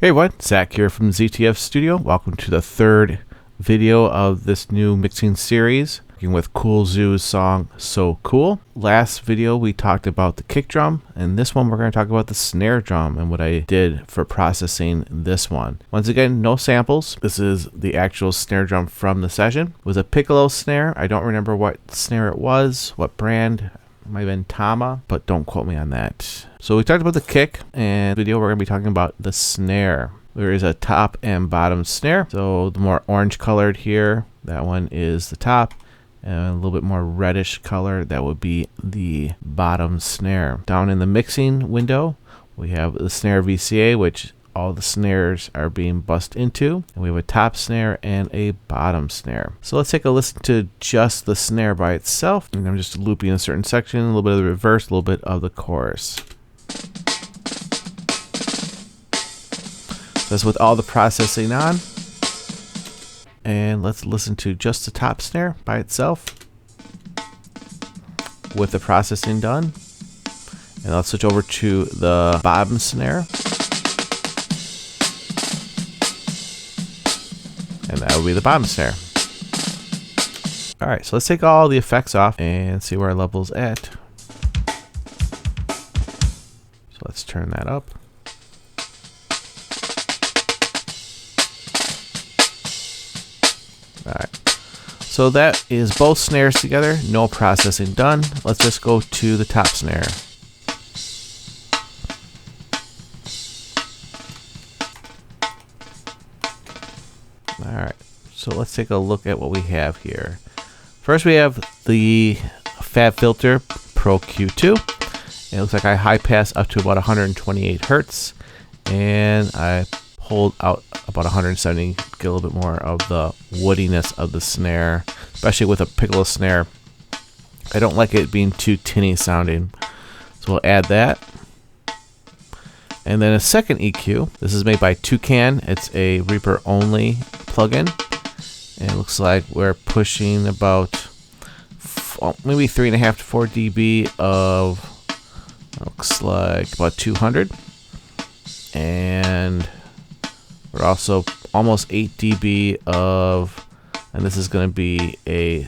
Hey everyone, Zach here from ZTF Studio. Welcome to the third video of this new mixing series, working with Kewl Zoo's song So Cool. Last video we talked about the kick drum, and this one we're going to talk about the snare drum and what I did for processing this one. Once again, no samples. This is the actual snare drum from the session. It was a piccolo snare. I don't remember what snare it was, what brand. It might have been Tama, but don't quote me on that. So we talked about the kick, and video we're going to be talking about the snare. There is a top and bottom snare. So the more orange colored here, that one is the top, and a little bit more reddish color, that would be the bottom snare. Down in the mixing window, we have the snare VCA, which all the snares are being bussed into, and we have a top snare and a bottom snare. So let's take a listen to just the snare by itself, and I'm just looping a certain section, a little bit of the reverse, a little bit of the chorus. So that's with all the processing on, and let's listen to just the top snare by itself with the processing done, and let's switch over to the bottom snare. And that will be the bottom snare. Alright, so let's take all the effects off and see where our level's at. So let's turn that up. Alright, so that is both snares together, no processing done. Let's just go to the top snare. Alright, so let's take a look at what we have here. First we have the Fab Filter Pro Q2. It looks like I high pass up to about 128 Hertz, and I pulled out about 170, get a little bit more of the woodiness of the snare, especially with a piccolo snare. I don't like it being too tinny sounding, so we'll add that. And then a second EQ. This is made by Tukan. It's a Reaper only plugin. And it looks like we're pushing about maybe 3.5 to 4 dB of, looks like about 200. And we're also almost 8 dB of, and this is going to be a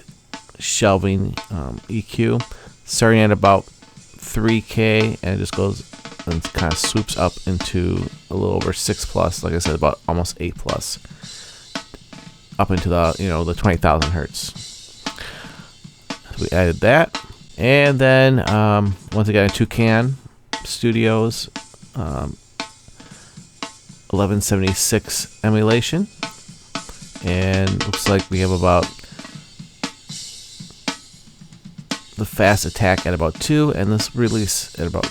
shelving EQ, starting at about 3K, and it just goes and kind of swoops up into a little over 6+, like I said, about almost 8+, up into the, the 20,000 Hertz. So we added that, and then once again, Tukan Studios 1176 emulation, and looks like we have about the fast attack at about 2, and this release at about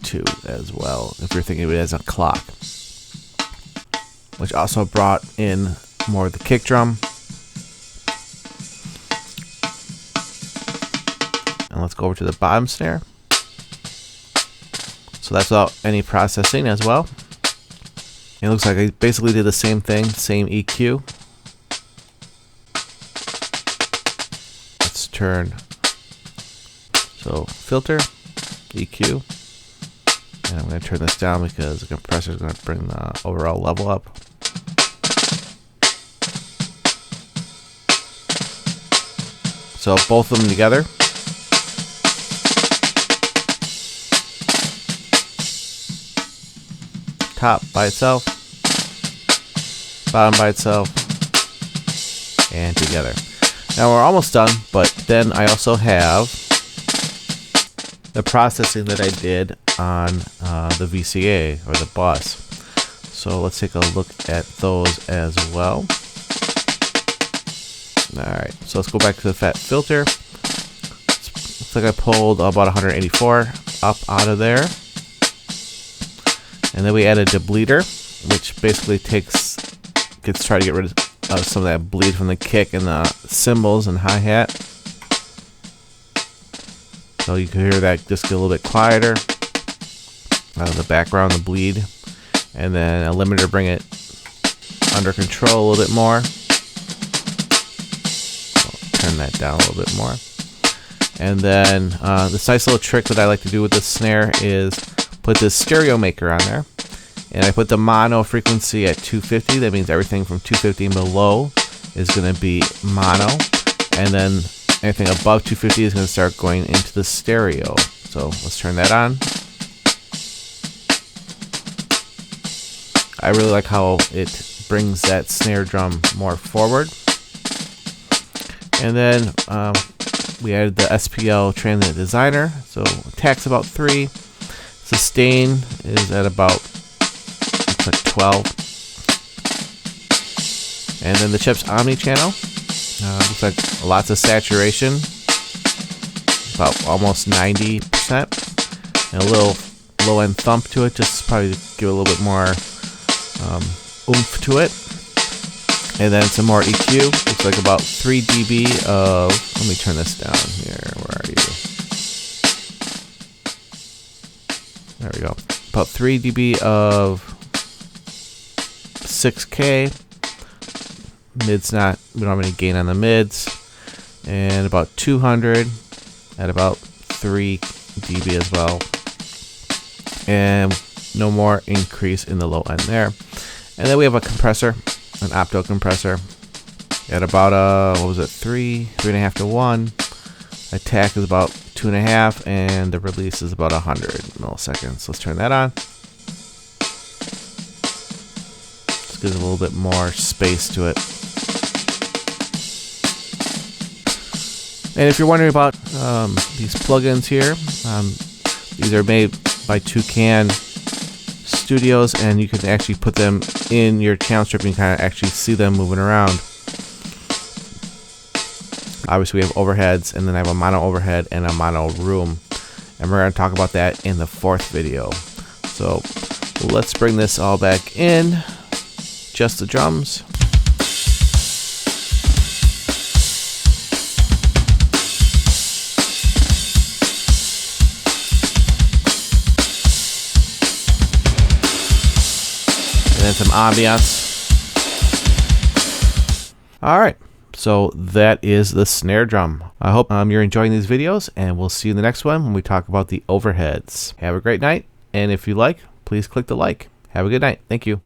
2 as well, if you're thinking of it as a clock, which also brought in more of the kick drum. And let's go over to the bottom snare. So that's without any processing as well. It looks like I basically did the same thing, same EQ. Let's turn, so filter, EQ. And I'm going to turn this down because the compressor is going to bring the overall level up. So both of them together. Top by itself, bottom by itself, and together. Now we're almost done, but then I also have the processing that I did on the VCA or the bus. So let's take a look at those as well. Alright, so let's go back to the Fat Filter. Looks like I pulled about 184 up out of there. And then we added the bleeder, which basically gets try to get rid of some of that bleed from the kick and the cymbals and hi-hat. So you can hear that just get a little bit quieter out of the background, the bleed. And then a limiter, bring it under control a little bit more. I'll turn that down a little bit more. And then this nice little trick that I like to do with this snare is put this Stereomaker on there. And I put the mono frequency at 250. That means everything from 250 and below is going to be mono. And then anything above 250 is going to start going into the stereo. So let's turn that on. I really like how it brings that snare drum more forward. And then we added the SPL Transient Designer. So attack's about 3. Sustain is at about, looks like 12. And then the Scheps Omni channel. Looks like lots of saturation. About almost 90%. And a little low end thump to it, just probably to give it a little bit more oomph to it. And then some more EQ. Looks like about 3 dB of, let me turn this down here. Where are you? There we go. About 3 dB of 6K. Mid's not, we don't have any gain on the mids. And about 200 at about 3 dB as well. And no more increase in the low end there. And then we have a compressor, an opto compressor at about what was it, 3.5 to 1. Attack is about 2.5, and the release is about 100 milliseconds. Let's turn that on. Just gives a little bit more space to it. And if you're wondering about these plugins here, these are made by Tukan Studios, and you can actually put them in your channel strip and kind of actually see them moving around. Obviously we have overheads, and then I have a mono overhead and a mono room, and we're going to talk about that in the 4th video. So let's bring this all back in, just the drums. And then some ambiance. Alright, so that is the snare drum. I hope you're enjoying these videos, and we'll see you in the next one when we talk about the overheads. Have a great night, and if you like, please click the like. Have a good night. Thank you.